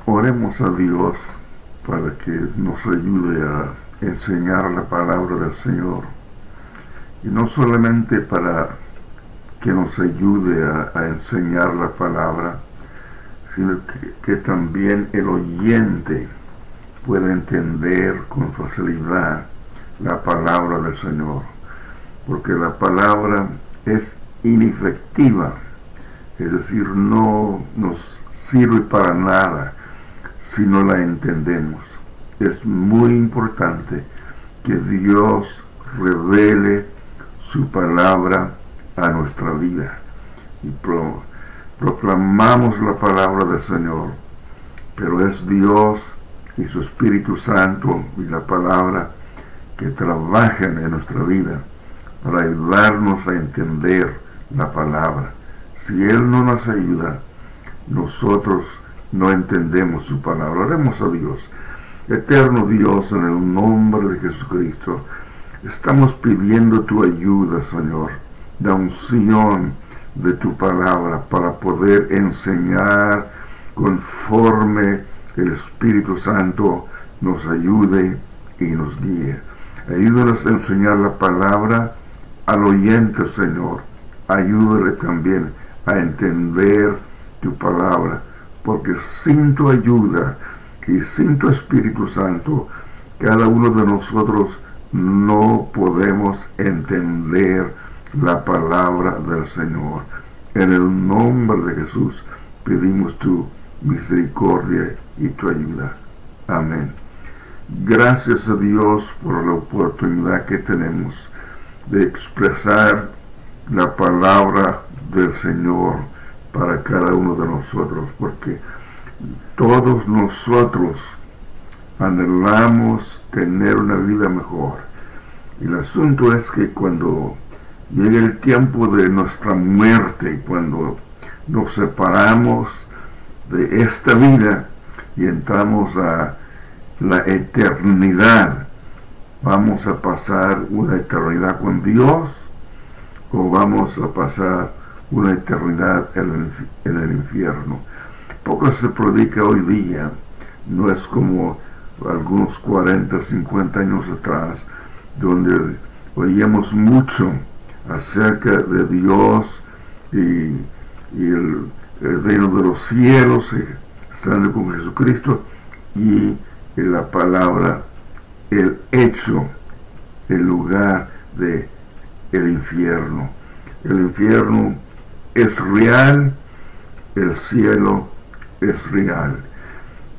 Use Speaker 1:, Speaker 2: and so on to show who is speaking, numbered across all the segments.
Speaker 1: Oremos a Dios para que nos ayude a enseñar la palabra del Señor. Y no solamente para que nos ayude a enseñar la palabra, sino que también el oyente pueda entender con facilidad la palabra del Señor. Porque la palabra es inefectiva, es decir, no nos sirve para nada si no la entendemos. Es muy importante que Dios revele su palabra a nuestra vida y proclamamos la palabra del Señor, pero es Dios y su Espíritu Santo y la palabra que trabajan en nuestra vida para ayudarnos a entender la palabra. Si Él no nos ayuda, nosotros no entendemos su palabra. Oremos a Dios. Eterno Dios, en el nombre de Jesucristo, estamos pidiendo tu ayuda, Señor, la unción de tu palabra para poder enseñar conforme el Espíritu Santo nos ayude y nos guíe. Ayúdanos a enseñar la palabra al oyente, Señor. Ayúdale también a entender tu palabra, porque sin tu ayuda y sin tu Espíritu Santo, cada uno de nosotros no podemos entender la palabra del Señor. En el nombre de Jesús pedimos tu misericordia y tu ayuda. Amén. Gracias a Dios por la oportunidad que tenemos de expresar la palabra del Señor para cada uno de nosotros, porque todos nosotros anhelamos tener una vida mejor. Y el asunto es que cuando llegue el tiempo de nuestra muerte, cuando nos separamos de esta vida y entramos a la eternidad, ¿vamos a pasar una eternidad con Dios o vamos a pasar una eternidad en el infierno? Poco se predica hoy día, no es como algunos 40, 50 años atrás, donde oíamos mucho acerca de Dios y el reino de los cielos, estando con Jesucristo, y la palabra, el hecho, el lugar de el infierno. El infierno es real, el cielo es real.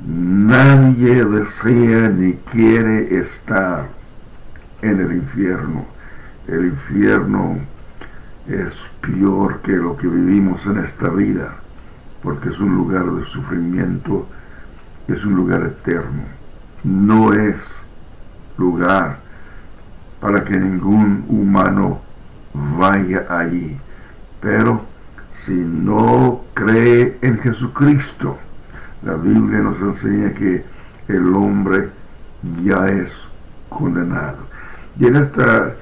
Speaker 1: Nadie desea ni quiere estar en el infierno. El infierno es peor que lo que vivimos en esta vida, porque es un lugar de sufrimiento, es un lugar eterno. No es lugar para que ningún humano vaya allí. Pero si no cree en Jesucristo, la Biblia nos enseña que el hombre ya es condenado. Y en esta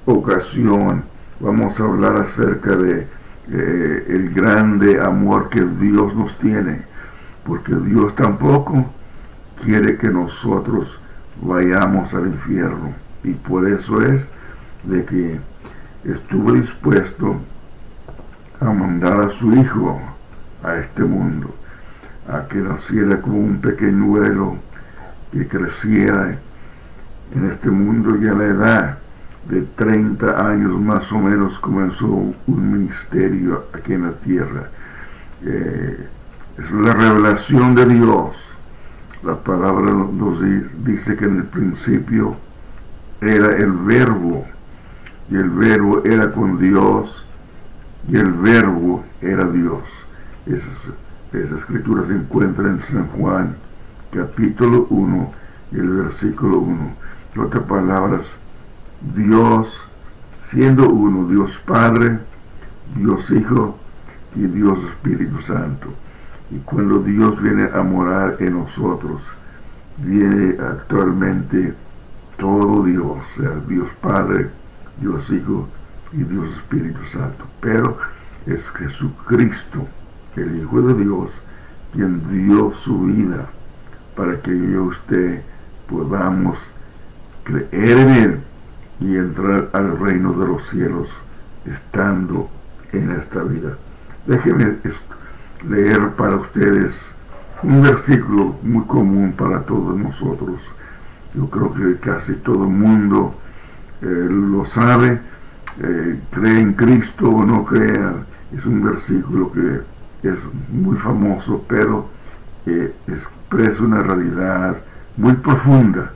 Speaker 1: ocasión vamos a hablar acerca de el grande amor que Dios nos tiene, porque Dios tampoco quiere que nosotros vayamos al infierno, y por eso es de que estuvo dispuesto a mandar a su Hijo a este mundo, a que naciera como un pequeñuelo, que creciera en este mundo, y a la edad de 30 años más o menos comenzó un ministerio aquí en la tierra. Es la revelación de Dios. La palabra nos dice que en el principio era el Verbo, y el Verbo era con Dios, y el Verbo era Dios. Esa escritura se encuentra en San Juan, capítulo 1, y el versículo 1. En otras palabras, Dios siendo uno, Dios Padre, Dios Hijo y Dios Espíritu Santo. Y cuando Dios viene a morar en nosotros, viene actualmente todo Dios, o sea, Dios Padre, Dios Hijo y Dios Espíritu Santo. Pero es Jesucristo, el Hijo de Dios, quien dio su vida para que yo y usted podamos creer en Él y entrar al reino de los cielos estando en esta vida. Déjenme leer para ustedes un versículo muy común para todos nosotros. Yo creo que casi todo el mundo lo sabe, cree en Cristo o no crea. Es un versículo que es muy famoso, pero expresa una realidad muy profunda,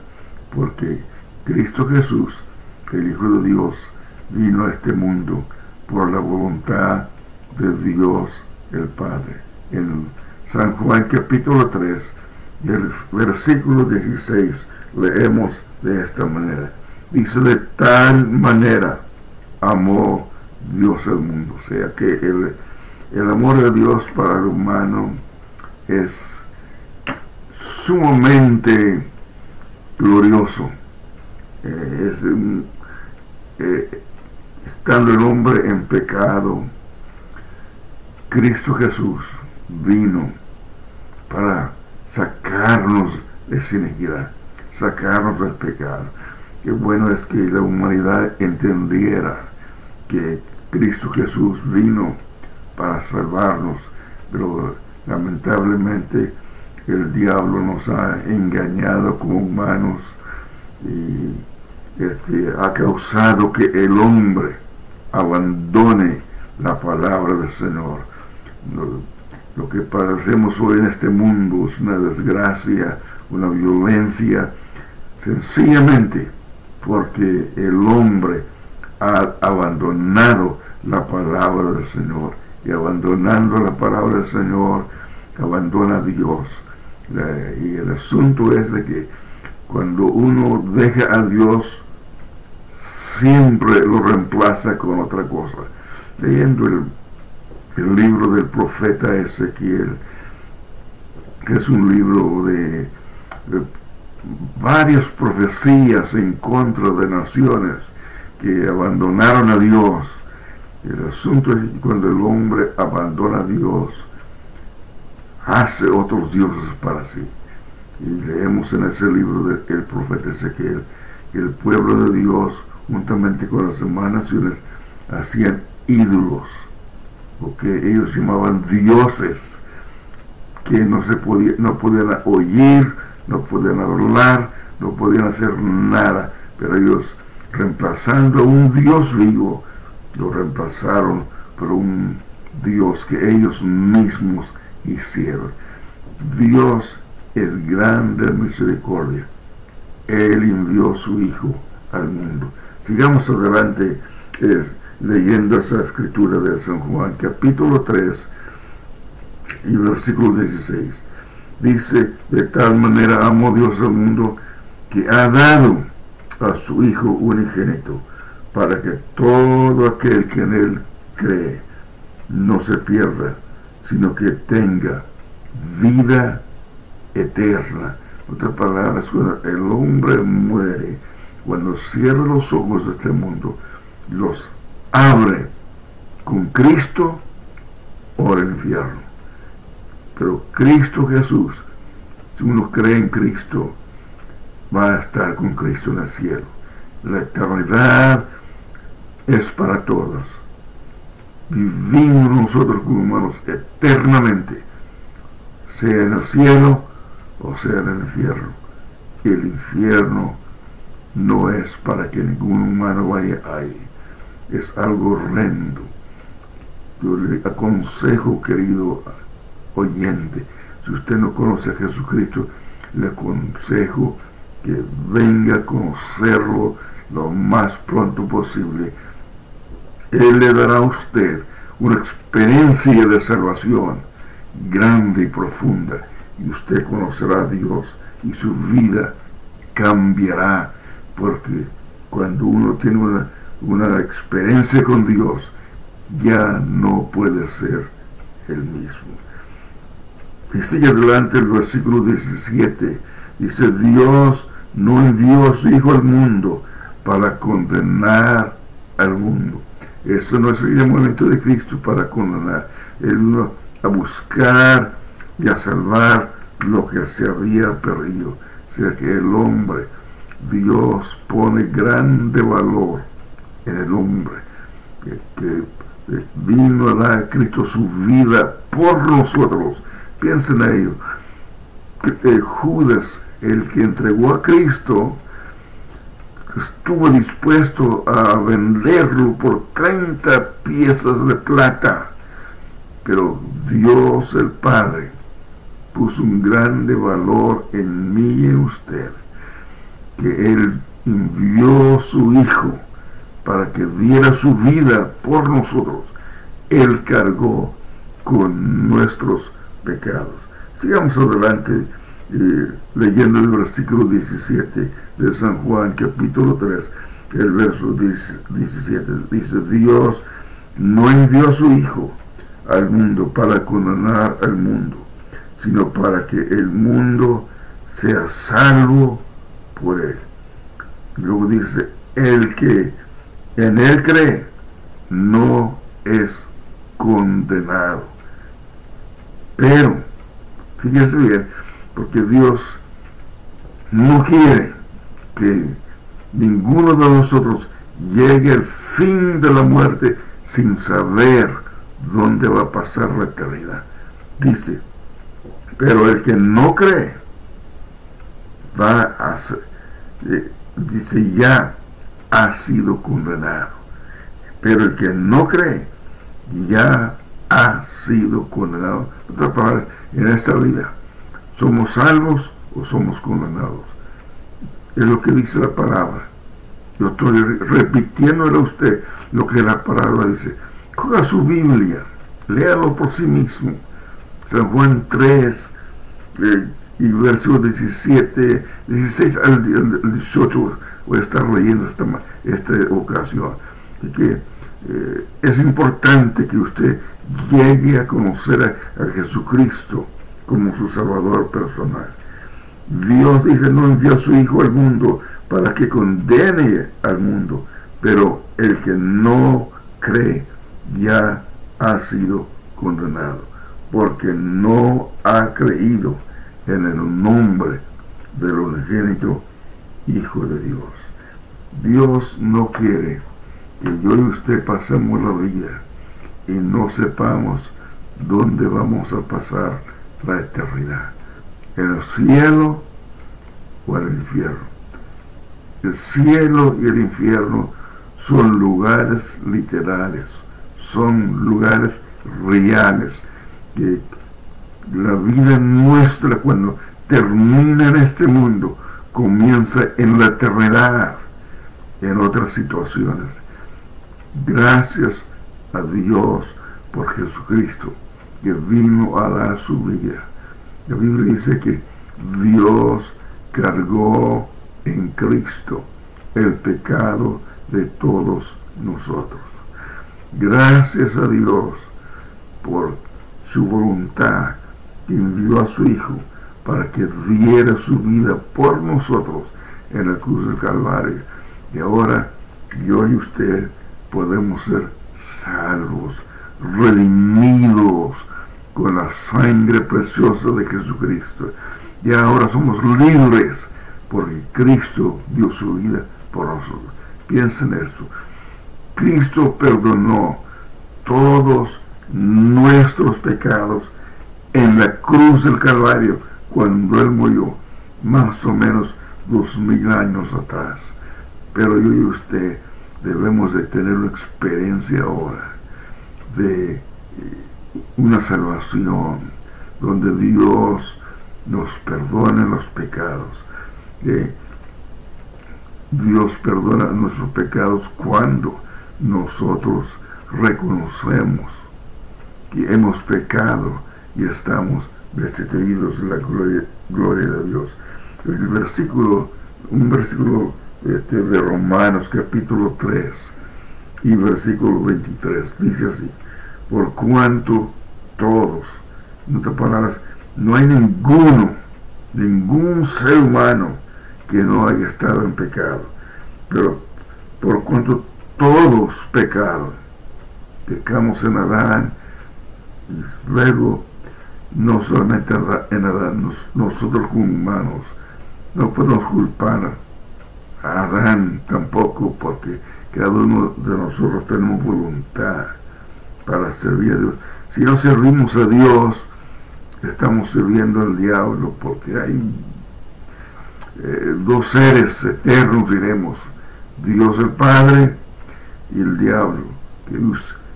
Speaker 1: porque Cristo Jesús, el Hijo de Dios, vino a este mundo por la voluntad de Dios el Padre. En San Juan capítulo 3 y el versículo 16 leemos de esta manera. Dice: de tal manera amó Dios al mundo. O sea que el amor de Dios para el humano es sumamente glorioso. Estando el hombre en pecado, Cristo Jesús vino para sacarnos de esa iniquidad, sacarnos del pecado. Qué bueno es que la humanidad entendiera que Cristo Jesús vino para salvarnos, pero lamentablemente el diablo nos ha engañado como humanos y ha causado que el hombre abandone la palabra del Señor. Lo que padecemos hoy en este mundo es una desgracia, una violencia, sencillamente porque el hombre ha abandonado la palabra del Señor, y abandonando la palabra del Señor abandona a Dios. Y el asunto es de que cuando uno deja a Dios, siempre lo reemplaza con otra cosa. Leyendo el libro del profeta Ezequiel, que es un libro de varias profecías en contra de naciones que abandonaron a Dios. El asunto es que cuando el hombre abandona a Dios, hace otros dioses para sí. Y leemos en ese libro del profeta Ezequiel que el pueblo de Dios, juntamente con las demás naciones, hacían ídolos, o que ellos llamaban dioses, que no podían oír, no podían hablar, no podían hacer nada, pero ellos, reemplazando a un Dios vivo, lo reemplazaron por un Dios que ellos mismos hicieron. Dios es grande en misericordia. Él envió a su Hijo al mundo. Sigamos adelante leyendo esa escritura de San Juan, capítulo 3 y versículo 16. Dice: de tal manera amó Dios al mundo que ha dado a su Hijo unigénito, para que todo aquel que en Él cree no se pierda, sino que tenga vida eterna. En otras palabras, cuando el hombre muere, cuando cierra los ojos de este mundo, los abre con Cristo o el infierno. Pero Cristo Jesús, si uno cree en Cristo, va a estar con Cristo en el cielo. La eternidad es para todos. Vivimos nosotros como humanos eternamente, sea en el cielo o sea en el infierno. El infierno no es para que ningún humano vaya ahí. Es algo horrendo. Yo le aconsejo, querido oyente, si usted no conoce a Jesucristo, le aconsejo que venga a conocerlo lo más pronto posible. Él le dará a usted una experiencia de salvación grande y profunda, y usted conocerá a Dios y su vida cambiará, porque cuando uno tiene una experiencia con Dios, ya no puede ser el mismo. Y sigue adelante el versículo 17. Dice: Dios no envió a su Hijo al mundo para condenar al mundo. Eso no es el llamamiento de Cristo, para condenar. Él vino a buscar y a salvar lo que se había perdido. O sea que el hombre, Dios pone grande valor en el hombre, que vino a dar a Cristo su vida por nosotros. Piensen en ello. Judas, el que entregó a Cristo, estuvo dispuesto a venderlo por 30 piezas de plata. Pero Dios el Padre puso un grande valor en mí y en usted, que Él envió a su Hijo para que diera su vida por nosotros. Él cargó con nuestros pecados. Sigamos adelante leyendo el versículo 17 de San Juan, capítulo 3, el verso 17. Dice: Dios no envió a su Hijo al mundo para condenar al mundo, sino para que el mundo sea salvo por él. Luego dice: el que en él cree no es condenado. Pero, fíjese bien, porque Dios no quiere que ninguno de nosotros llegue al fin de la muerte sin saber dónde va a pasar la eternidad. Dice: pero el que no cree va a ser, dice, ya ha sido condenado. Pero el que no cree ya ha sido condenado. En otras palabras, en esta vida, ¿somos salvos o somos condenados? Es lo que dice la palabra. Yo estoy repitiéndole a usted lo que la palabra dice. Coja su Biblia, léalo por sí mismo. San Juan 3 y versos 16 al 18 voy a estar leyendo esta ocasión. Y que es importante que usted llegue a conocer a Jesucristo como su Salvador personal. Dios dice: no envió a su Hijo al mundo para que condene al mundo, pero el que no cree ya ha sido condenado, porque no ha creído en el nombre del unigénito Hijo de Dios. Dios no quiere que yo y usted pasemos la vida y no sepamos dónde vamos a pasar la eternidad, en el cielo o en el infierno. El cielo y el infierno son lugares literales, son lugares reales, que la vida nuestra, cuando termina en este mundo, comienza en la eternidad, en otras situaciones. Gracias a Dios por Jesucristo, que vino a dar su vida. La Biblia dice que Dios cargó en Cristo el pecado de todos nosotros. Gracias a Dios por su voluntad, que envió a su Hijo para que diera su vida por nosotros en la cruz del Calvario. Y ahora yo y usted podemos ser salvos, redimidos con la sangre preciosa de Jesucristo. Y ahora somos libres porque Cristo dio su vida por nosotros. Piensen en esto. Cristo perdonó todos nuestros pecados en la cruz del Calvario cuando Él murió, más o menos 2000 años atrás. Pero yo y usted debemos de tener una experiencia ahora de una salvación donde Dios nos perdona los pecados. Dios perdona nuestros pecados cuando nosotros reconocemos que hemos pecado y estamos destituidos de la gloria de Dios. Un versículo de Romanos capítulo 3 y versículo 23 dice así: por cuanto todos, en otras palabras, no hay ningún ser humano que no haya estado en pecado, pero por cuanto todos pecaron, pecamos en Adán y luego no solamente en Adán, nosotros como humanos no podemos culpar a Adán tampoco, porque cada uno de nosotros tenemos voluntad para servir a Dios. Si no servimos a Dios, estamos sirviendo al diablo, porque hay dos seres eternos, diremos, Dios el Padre y el diablo,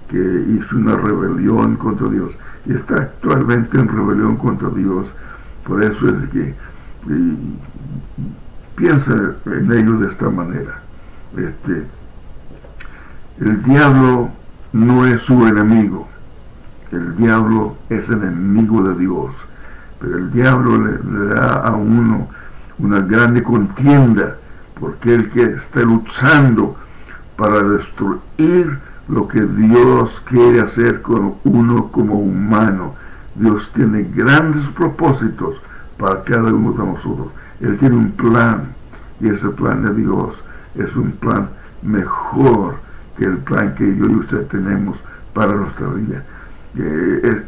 Speaker 1: que hizo una rebelión contra Dios y está actualmente en rebelión contra Dios. Por eso es que piensa en ello de esta manera. El diablo no es su enemigo, el diablo es enemigo de Dios, pero el diablo le da a uno una grande contienda, porque el que está luchando para destruir lo que Dios quiere hacer con uno como humano. Dios tiene grandes propósitos para cada uno de nosotros. Él tiene un plan, y ese plan de Dios es un plan mejor que el plan que yo y usted tenemos para nuestra vida.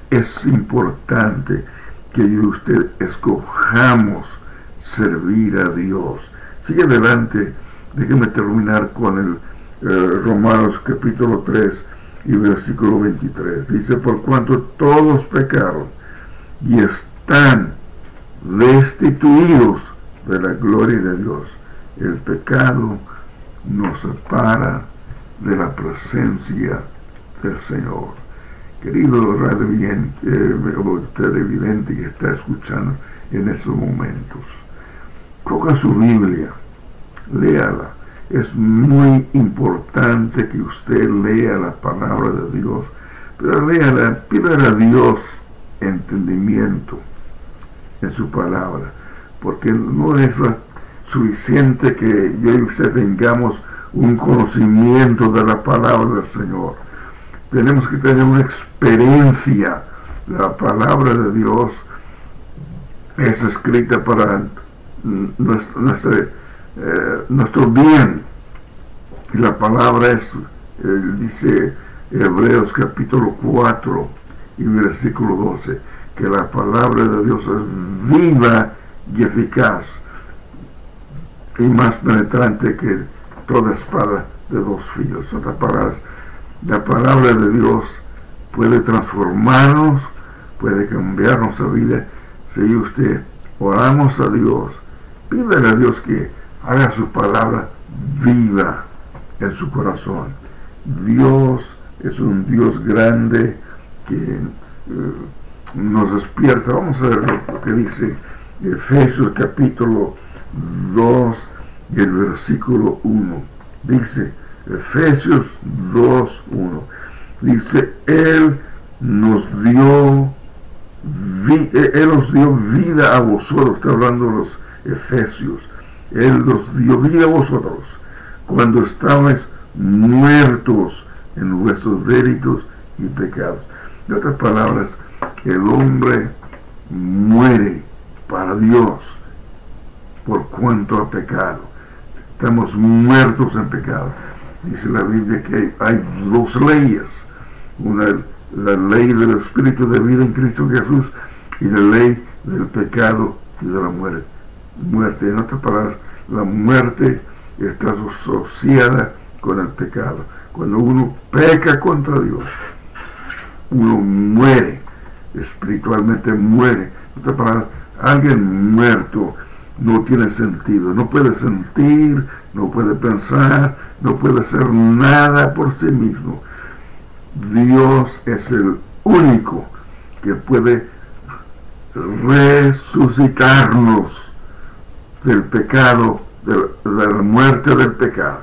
Speaker 1: Es importante que yo y usted escojamos servir a Dios. Sigue adelante, déjeme terminar con el Romanos capítulo 3 y versículo 23. Dice: por cuanto todos pecaron y están destituidos de la gloria de Dios, el pecado nos separa de la presencia del Señor. Querido televidente que está escuchando en estos momentos, coja su Biblia, léala. Es muy importante que usted lea la palabra de Dios, pero léala, pídale a Dios entendimiento en su palabra, porque no es suficiente que yo y usted tengamos un conocimiento de la palabra del Señor. Tenemos que tener una experiencia. La palabra de Dios es escrita para nuestro bien, y la palabra es, dice Hebreos capítulo 4 y versículo 12, que la palabra de Dios es viva y eficaz y más penetrante que toda espada de dos filos. Otras palabras, la palabra de Dios puede transformarnos, puede cambiar nuestra vida. Si usted oramos a Dios, pídale a Dios que haga su palabra viva en su corazón. Dios es un Dios grande que nos despierta. Vamos a ver lo que dice Efesios capítulo 2 y el versículo 1. Dice Efesios 2:1. Dice: Él os dio vida a vosotros. Está hablando de los Efesios. Él os dio vida a vosotros cuando estabais muertos en vuestros delitos y pecados. En otras palabras, el hombre muere para Dios por cuanto ha pecado. Estamos muertos en pecado. Dice la Biblia que hay dos leyes: una, la ley del Espíritu de vida en Cristo Jesús, y la ley del pecado y de la muerte. En otras palabras, la muerte está asociada con el pecado. Cuando uno peca contra Dios, uno muere, espiritualmente muere. En otras palabras, alguien muerto no tiene sentido, no puede sentir, no puede pensar, no puede hacer nada por sí mismo. Dios es el único que puede resucitarnos del pecado, de la muerte del pecado.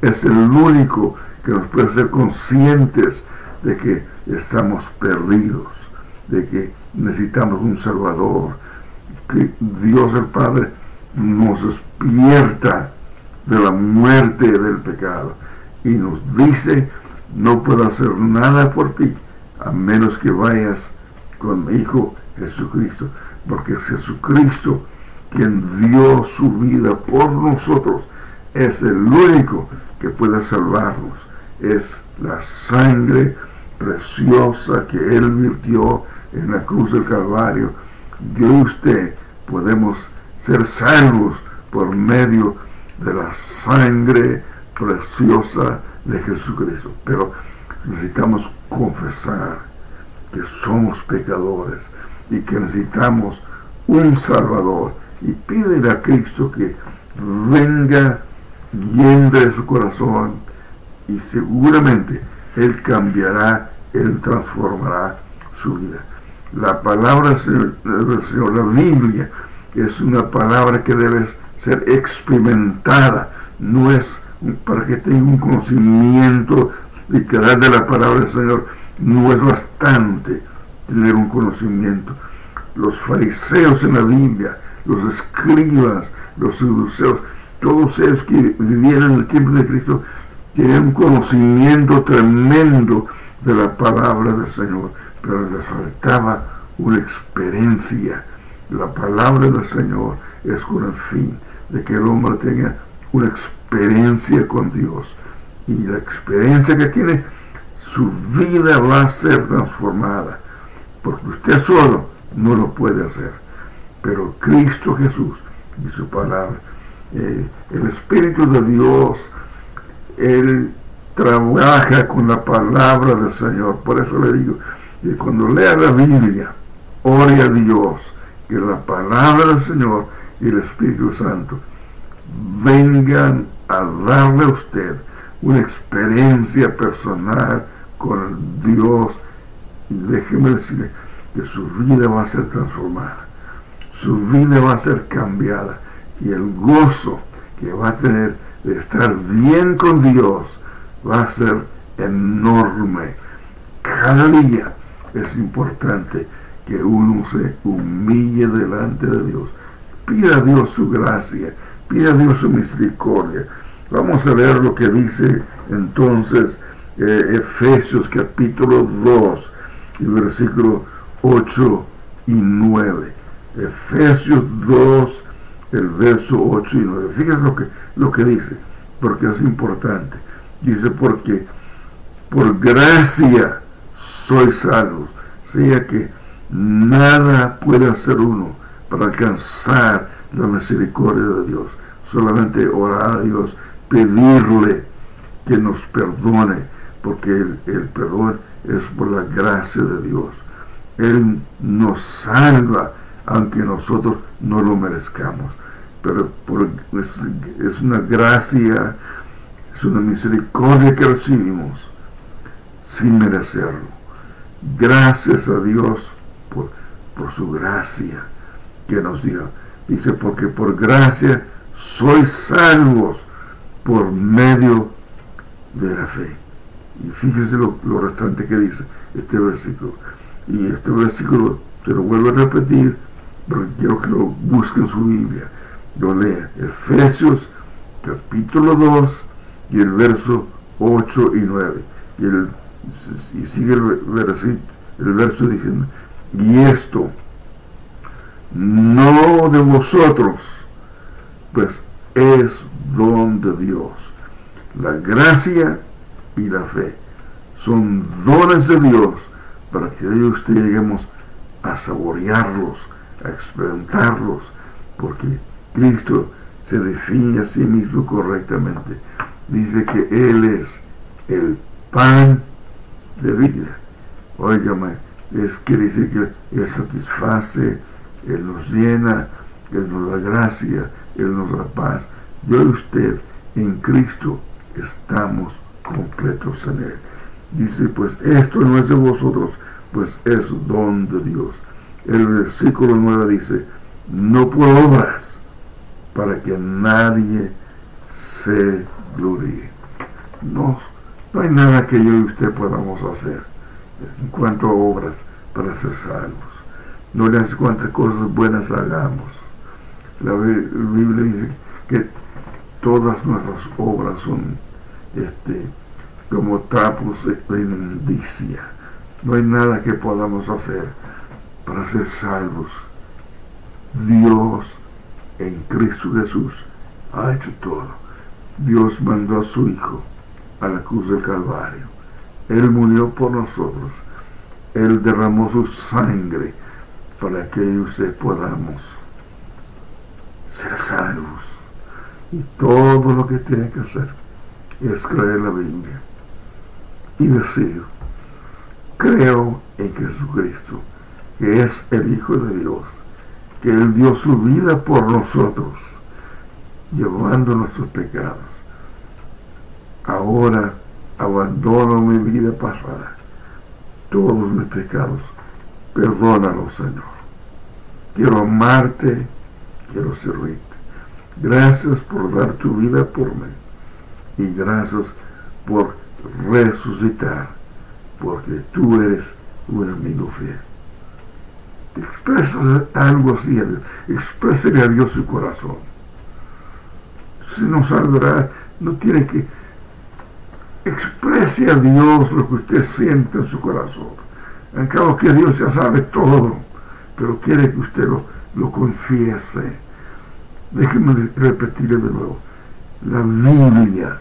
Speaker 1: Es el único que nos puede hacer conscientes de que estamos perdidos, de que necesitamos un Salvador, que Dios el Padre nos despierta de la muerte del pecado y nos dice: no puedo hacer nada por ti a menos que vayas con mi Hijo Jesucristo, porque es Jesucristo quien dio su vida por nosotros. Es el único que puede salvarnos. Es la sangre preciosa que Él virtió en la cruz del Calvario, yo y usted podemos ser salvos por medio de la sangre preciosa de Jesucristo. Pero necesitamos confesar que somos pecadores y que necesitamos un Salvador, y pídele a Cristo que venga lleno de su corazón, y seguramente Él cambiará, Él transformará su vida. La palabra del Señor, la Biblia, es una palabra que debe ser experimentada, no es para que tenga un conocimiento literal de la palabra del Señor. No es bastante tener un conocimiento. Los fariseos en la Biblia, los escribas, los saduceos, todos ellos que vivieron en el tiempo de Cristo, tenían un conocimiento tremendo de la palabra del Señor, pero les faltaba una experiencia. La palabra del Señor es con el fin de que el hombre tenga una experiencia con Dios, y la experiencia que tiene, su vida va a ser transformada, porque usted solo no lo puede hacer, pero Cristo Jesús y su palabra, el Espíritu de Dios, Él trabaja con la palabra del Señor. Por eso le digo que cuando lea la Biblia, ore a Dios, que la palabra del Señor y el Espíritu Santo vengan a darle a usted una experiencia personal con Dios, y déjeme decirle que su vida va a ser transformada, su vida va a ser cambiada, y el gozo que va a tener de estar bien con Dios va a ser enorme. Cada día es importante que uno se humille delante de Dios, pida a Dios su gracia, pida a Dios su misericordia. Vamos a leer lo que dice entonces Efesios capítulo 2 y versículo 8 y 9. Efesios 2, el verso 8 y 9. Fíjense lo que dice, porque es importante. Dice: porque por gracia sois salvos. O sea que nada puede hacer uno para alcanzar la misericordia de Dios. Solamente orar a Dios, pedirle que nos perdone, porque el perdón es por la gracia de Dios. Él nos salva aunque nosotros no lo merezcamos, pero es una gracia, es una misericordia que recibimos sin merecerlo. Gracias a Dios por su gracia que nos dio. Dice: porque por gracia sois salvos por medio de la fe. Y fíjese lo restante que dice este versículo. Y este versículo se lo vuelvo a repetir, pero quiero que lo busquen en su Biblia, lo lea. Efesios capítulo 2 y el verso 8 y 9. Y sigue el verso diciendo: y esto no de vosotros, pues es don de Dios. La gracia y la fe son dones de Dios para que yo y usted lleguemos a saborearlos, a experimentarlos, porque Cristo se define a sí mismo correctamente. Dice que Él es pan de vida. Óigame, quiere decir que Él satisface, Él nos llena, Él nos da gracia, Él nos da paz. Yo y usted en Cristo estamos completos en Él. Dice, pues esto no es de vosotros, pues es don de Dios. El versículo 9 dice, no por obras, para que nadie se gloríe. No hay nada que yo y usted podamos hacer en cuanto a obras para ser salvos. No le hace cuántas cosas buenas hagamos. La Biblia dice que todas nuestras obras son como trapos de inmundicia. No hay nada que podamos hacer para ser salvos. Dios en Cristo Jesús ha hecho todo. Dios mandó a su Hijo a la cruz del Calvario. Él murió por nosotros. Él derramó su sangre para que yo y usted podamos ser salvos. Y todo lo que tiene que hacer es creer la Biblia y decir: creo en Jesucristo, que es el Hijo de Dios, que Él dio su vida por nosotros, llevando nuestros pecados. Ahora abandono mi vida pasada, todos mis pecados, perdónalos, Señor. Quiero amarte, quiero servirte. Gracias por dar tu vida por mí, y gracias por resucitar, porque tú eres un amigo fiel. Expresa algo así a Dios. Exprésele a Dios su corazón. Si no sabe orar, no tiene que. Exprese a Dios lo que usted siente en su corazón. En cabo que Dios ya sabe todo, pero quiere que usted lo confiese. Déjeme repetirle de nuevo. La Biblia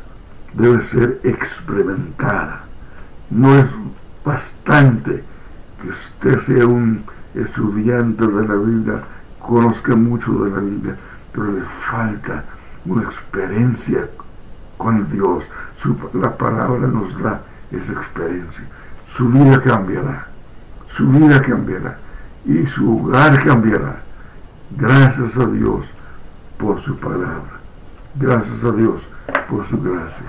Speaker 1: debe ser experimentada. No es bastante que usted sea un estudiante de la Biblia, conozca mucho de la Biblia, pero le falta una experiencia con Dios. La palabra nos da esa experiencia. Su vida cambiará, y su hogar cambiará. Gracias a Dios por su palabra. Gracias a Dios por su gracia.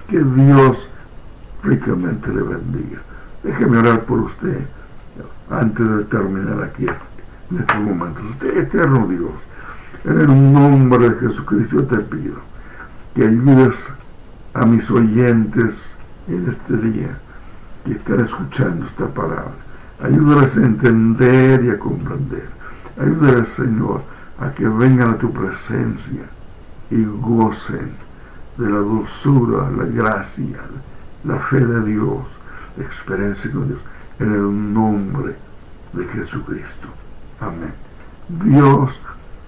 Speaker 1: Que Dios ricamente le bendiga. Déjeme orar por usted antes de terminar aquí en estos momentos. Usted, eterno Dios, en el nombre de Jesucristo te pido que ayudes a mis oyentes en este día que están escuchando esta palabra. Ayúdales a entender y a comprender. Ayúdales, Señor, a que vengan a tu presencia y gocen de la dulzura, la gracia, la fe de Dios, la experiencia con Dios, en el nombre de Jesucristo. Amén. Dios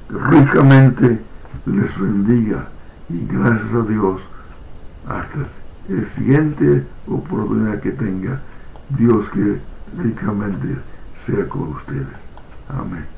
Speaker 1: ricamente les bendiga, y gracias a Dios, hasta la siguiente oportunidad que tenga, Dios que ricamente sea con ustedes. Amén.